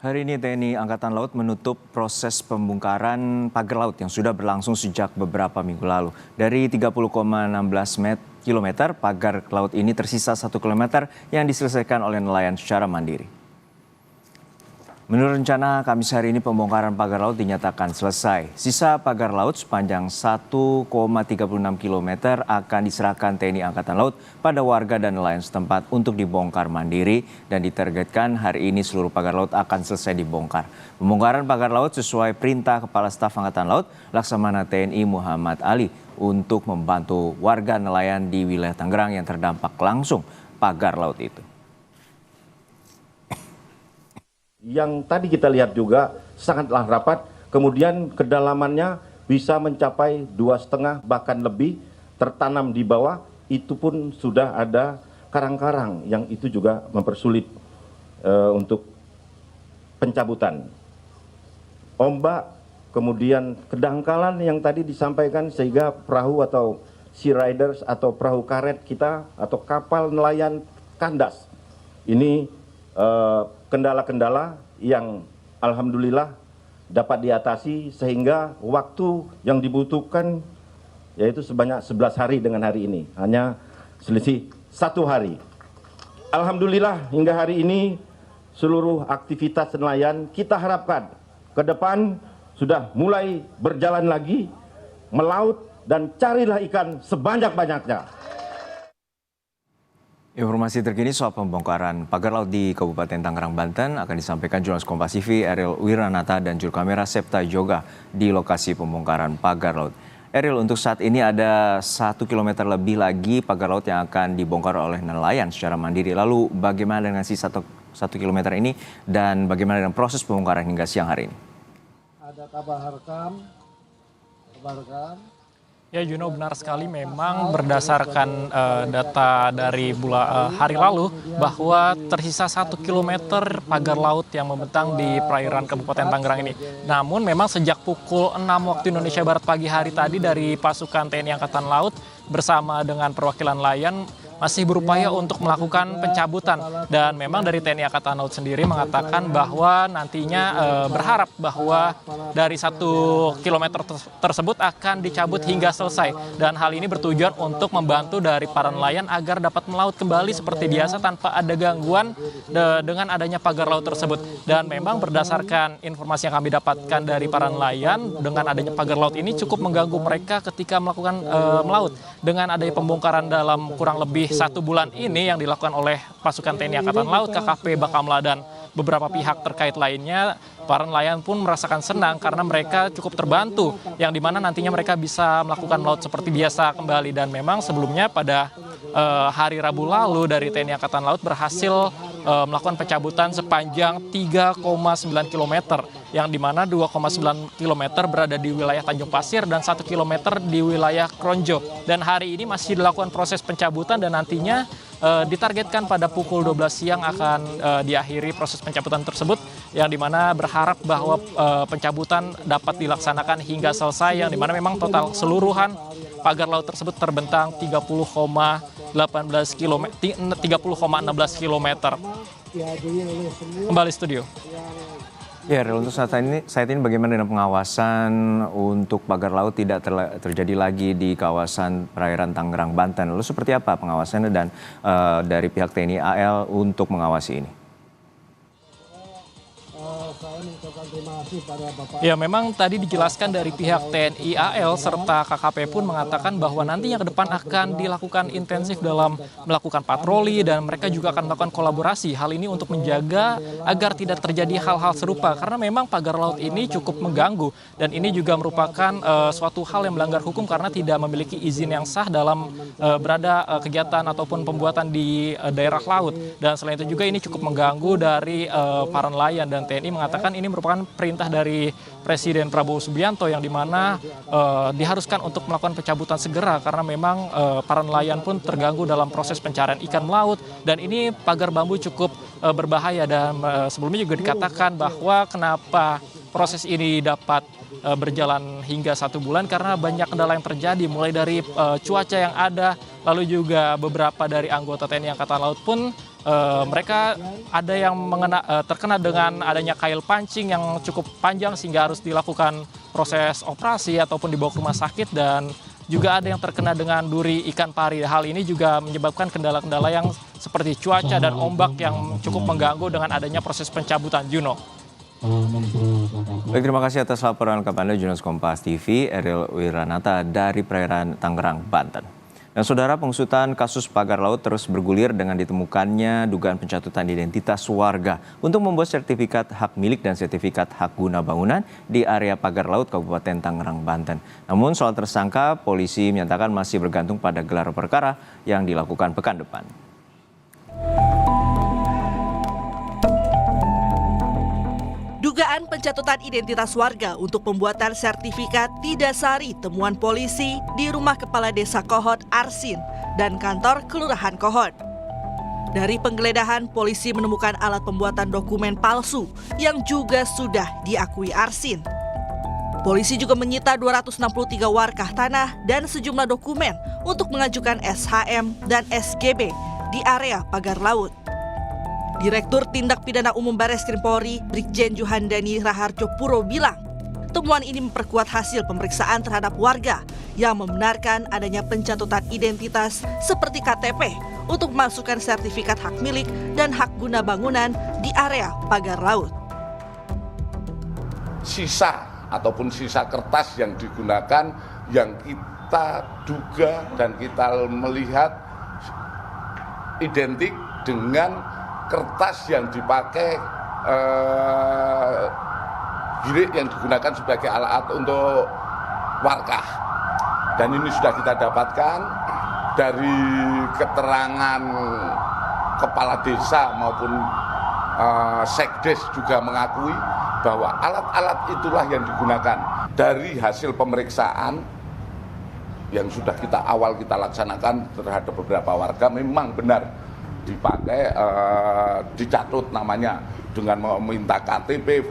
Hari ini TNI Angkatan Laut menutup proses pembongkaran pagar laut yang sudah berlangsung sejak beberapa minggu lalu. Dari 30,16 km, pagar laut ini tersisa 1 km yang diselesaikan oleh nelayan secara mandiri. Menurut rencana, Kamis hari ini pembongkaran pagar laut dinyatakan selesai. Sisa pagar laut sepanjang 1,36 km akan diserahkan TNI Angkatan Laut pada warga dan nelayan setempat untuk dibongkar mandiri dan ditargetkan hari ini seluruh pagar laut akan selesai dibongkar. Pembongkaran pagar laut sesuai perintah Kepala Staf Angkatan Laut Laksamana TNI Muhammad Ali untuk membantu warga nelayan di wilayah Tangerang yang terdampak langsung pagar laut itu. Yang tadi kita lihat juga sangatlah rapat, kemudian kedalamannya bisa mencapai 2,5 bahkan lebih, tertanam di bawah, itu pun sudah ada karang-karang yang itu juga mempersulit untuk pencabutan. Ombak, kemudian kedangkalan yang tadi disampaikan sehingga perahu atau sea riders atau perahu karet kita atau kapal nelayan kandas. Ini kendala-kendala yang alhamdulillah dapat diatasi sehingga waktu yang dibutuhkan yaitu sebanyak 11 hari dengan hari ini, hanya selisih 1 hari. Alhamdulillah hingga hari ini seluruh aktivitas nelayan kita harapkan ke depan sudah mulai berjalan lagi, melaut dan carilah ikan sebanyak-banyaknya. Informasi terkini soal pembongkaran pagar laut di Kabupaten Tangerang, Banten akan disampaikan jurnalis Kompas TV Ariel Wiranata dan juru kamera Septa Yoga di lokasi pembongkaran pagar laut. Ariel, untuk saat ini ada 1 km lebih lagi pagar laut yang akan dibongkar oleh nelayan secara mandiri. Lalu bagaimana dengan sisa 1 km ini dan bagaimana dengan proses pembongkaran hingga siang hari ini? Ada kabar rekam. Ya, Juno, benar sekali memang berdasarkan data dari hari lalu bahwa tersisa 1 km pagar laut yang membentang di perairan Kabupaten Tangerang ini. Namun memang sejak pukul 6 waktu Indonesia Barat pagi hari tadi dari pasukan TNI Angkatan Laut bersama dengan perwakilan nelayan masih berupaya untuk melakukan pencabutan, dan memang dari TNI Angkatan Laut sendiri mengatakan bahwa nantinya berharap bahwa dari 1 km tersebut akan dicabut hingga selesai, dan hal ini bertujuan untuk membantu dari para nelayan agar dapat melaut kembali seperti biasa tanpa ada gangguan dengan adanya pagar laut tersebut. Dan memang berdasarkan informasi yang kami dapatkan dari para nelayan, dengan adanya pagar laut ini cukup mengganggu mereka ketika melakukan melaut. Dengan adanya pembongkaran dalam kurang lebih 1 bulan ini yang dilakukan oleh pasukan TNI Angkatan Laut, KKP Bakamla, dan beberapa pihak terkait lainnya, para nelayan pun merasakan senang karena mereka cukup terbantu, yang dimana nantinya mereka bisa melakukan melaut seperti biasa kembali. Dan memang sebelumnya pada hari Rabu lalu dari TNI Angkatan Laut berhasil melakukan pencabutan sepanjang 3,9 km, yang dimana 2,9 km berada di wilayah Tanjung Pasir dan 1 km di wilayah Kronjo. Dan hari ini masih dilakukan proses pencabutan dan nantinya ditargetkan pada pukul 12 siang akan diakhiri proses pencabutan tersebut, yang dimana berharap bahwa pencabutan dapat dilaksanakan hingga selesai, yang dimana memang total keseluruhan pagar laut tersebut terbentang 30,16 km. Kembali studio. Ya, untuk saat ini bagaimana dengan pengawasan untuk pagar laut tidak terjadi lagi di kawasan perairan Tangerang, Banten? Lalu seperti apa pengawasannya dan dari pihak TNI AL untuk mengawasi ini? Ya, memang tadi dijelaskan dari pihak TNI AL serta KKP pun mengatakan bahwa nantinya ke depan akan dilakukan intensif dalam melakukan patroli, dan mereka juga akan melakukan kolaborasi. Hal ini untuk menjaga agar tidak terjadi hal-hal serupa, karena memang pagar laut ini cukup mengganggu, dan ini juga merupakan suatu hal yang melanggar hukum karena tidak memiliki izin yang sah dalam berada kegiatan ataupun pembuatan di daerah laut. Dan selain itu juga ini cukup mengganggu dari para nelayan, dan TNI mengatakan ini merupakan perintah dari Presiden Prabowo Subianto, yang dimana diharuskan untuk melakukan pencabutan segera karena memang para nelayan pun terganggu dalam proses pencarian ikan melaut, dan ini pagar bambu cukup berbahaya. Dan sebelumnya juga dikatakan bahwa kenapa proses ini dapat berjalan hingga 1 bulan karena banyak kendala yang terjadi, mulai dari cuaca yang ada, lalu juga beberapa dari anggota TNI Angkatan Laut pun mereka ada yang terkena dengan adanya kail pancing yang cukup panjang sehingga harus dilakukan proses operasi ataupun dibawa ke rumah sakit, dan juga ada yang terkena dengan duri ikan pari. Hal ini juga menyebabkan kendala-kendala yang seperti cuaca dan ombak yang cukup mengganggu dengan adanya proses pencabutan. Juno. Baik, terima kasih atas laporan lengkap Anda, jurnalis Kompas TV, Eril Wiranata dari perairan Tangerang, Banten. Dan saudara, pengusutan kasus pagar laut terus bergulir dengan ditemukannya dugaan pencatutan identitas warga untuk membuat sertifikat hak milik dan sertifikat hak guna bangunan di area pagar laut Kabupaten Tangerang, Banten. Namun soal tersangka, polisi menyatakan masih bergantung pada gelar perkara yang dilakukan pekan depan. Dugaan pencatutan identitas warga untuk pembuatan sertifikat didasari temuan polisi di rumah Kepala Desa Kohod Arsin dan kantor Kelurahan Kohod. Dari penggeledahan, polisi menemukan alat pembuatan dokumen palsu yang juga sudah diakui Arsin. Polisi juga menyita 263 warkah tanah dan sejumlah dokumen untuk mengajukan SHM dan SGB di area pagar laut. Direktur Tindak Pidana Umum Bareskrim Polri, Brigjen Juhandani Raharjo Puro bilang, temuan ini memperkuat hasil pemeriksaan terhadap warga yang membenarkan adanya pencatutan identitas seperti KTP untuk memasukkan sertifikat hak milik dan hak guna bangunan di area pagar laut. Sisa ataupun sisa kertas yang digunakan yang kita duga dan kita melihat identik dengan kertas yang dipakai girik yang digunakan sebagai alat untuk warkah. Dan ini sudah kita dapatkan dari keterangan kepala desa maupun sekdes juga mengakui bahwa alat-alat itulah yang digunakan. Dari hasil pemeriksaan yang sudah kita laksanakan terhadap beberapa warga, memang benar dipakai, dicatut namanya dengan meminta KTP,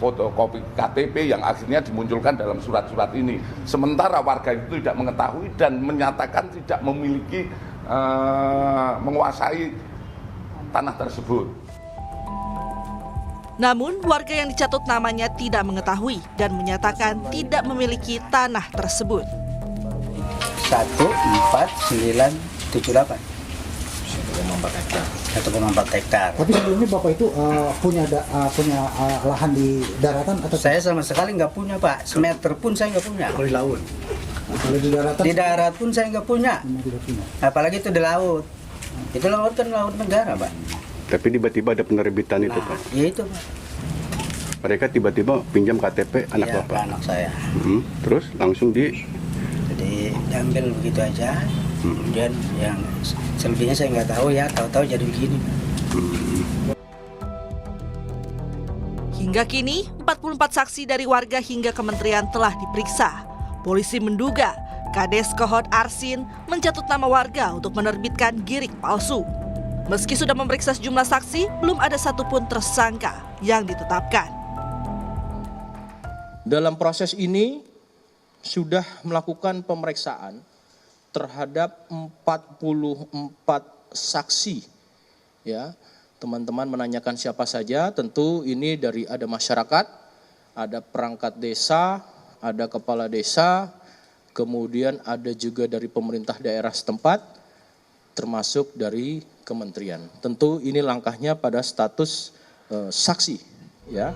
fotokopi KTP yang akhirnya dimunculkan dalam surat-surat ini. Sementara warga itu tidak mengetahui dan menyatakan tidak memiliki, menguasai tanah tersebut. Namun, warga yang dicatut namanya tidak mengetahui dan menyatakan tidak memiliki tanah tersebut. 14978. 1,4 hektar. Tapi sebelumnya Bapak itu punya lahan di daratan atau Saya sama sekali nggak punya, Pak. Semeter pun saya nggak punya. di laut? Kalau di daratan? Di darat pun saya nggak punya. Tidak punya. Apalagi itu di laut. Itu laut kan laut negara, Pak. Tapi tiba-tiba ada penerbitan itu, Pak. Ya itu, Pak. Mereka tiba-tiba pinjam KTP anak Ya, Bapak. anak saya. Terus langsung Jadi diambil begitu aja. Kemudian yang selebihnya saya nggak tahu ya, tahu-tahu jadi begini. Hingga kini, 44 saksi dari warga hingga kementerian telah diperiksa. Polisi menduga Kades Kohod Arsin mencatut nama warga untuk menerbitkan girik palsu. Meski sudah memeriksa sejumlah saksi, belum ada satupun tersangka yang ditetapkan. Dalam proses ini sudah melakukan pemeriksaan terhadap 44 saksi. Ya, teman-teman menanyakan siapa saja, tentu ini dari ada masyarakat, ada perangkat desa, ada kepala desa, kemudian ada juga dari pemerintah daerah setempat, termasuk dari kementerian. Tentu ini langkahnya pada status saksi, ya.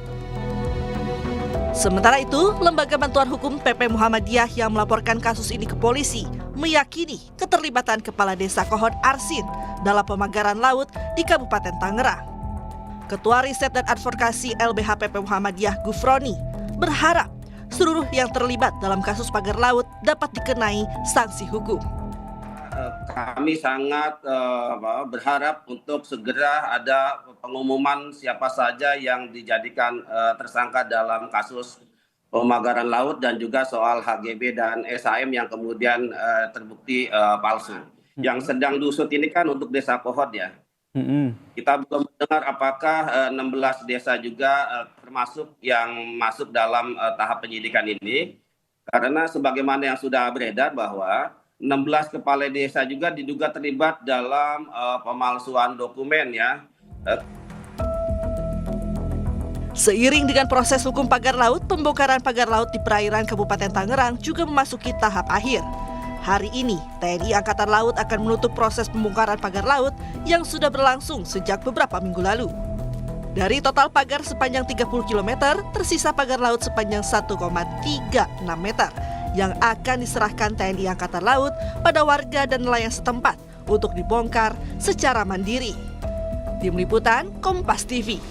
Sementara itu, Lembaga Bantuan Hukum PP Muhammadiyah yang melaporkan kasus ini ke polisi meyakini keterlibatan Kepala Desa Kohod Arsin dalam pemagaran laut di Kabupaten Tangerang. Ketua Riset dan Advokasi LBH PP Muhammadiyah Gufroni berharap seluruh yang terlibat dalam kasus pagar laut dapat dikenai sanksi hukum. Kami sangat berharap untuk segera ada pengumuman siapa saja yang dijadikan tersangka dalam kasus pemagaran laut dan juga soal HGB dan SHM yang kemudian terbukti palsu. Yang sedang diusut ini kan untuk Desa Kohod ya. Kita belum mendengar apakah 16 desa juga termasuk yang masuk dalam tahap penyidikan ini. Karena sebagaimana yang sudah beredar bahwa 16 kepala desa juga diduga terlibat dalam pemalsuan dokumen ya. Seiring dengan proses hukum pagar laut, pembongkaran pagar laut di perairan Kabupaten Tangerang juga memasuki tahap akhir. Hari ini, TNI Angkatan Laut akan menutup proses pembongkaran pagar laut yang sudah berlangsung sejak beberapa minggu lalu. Dari total pagar sepanjang 30 km, tersisa pagar laut sepanjang 1,36 meter yang akan diserahkan TNI Angkatan Laut pada warga dan nelayan setempat untuk dibongkar secara mandiri. Tim Liputan Kompas TV.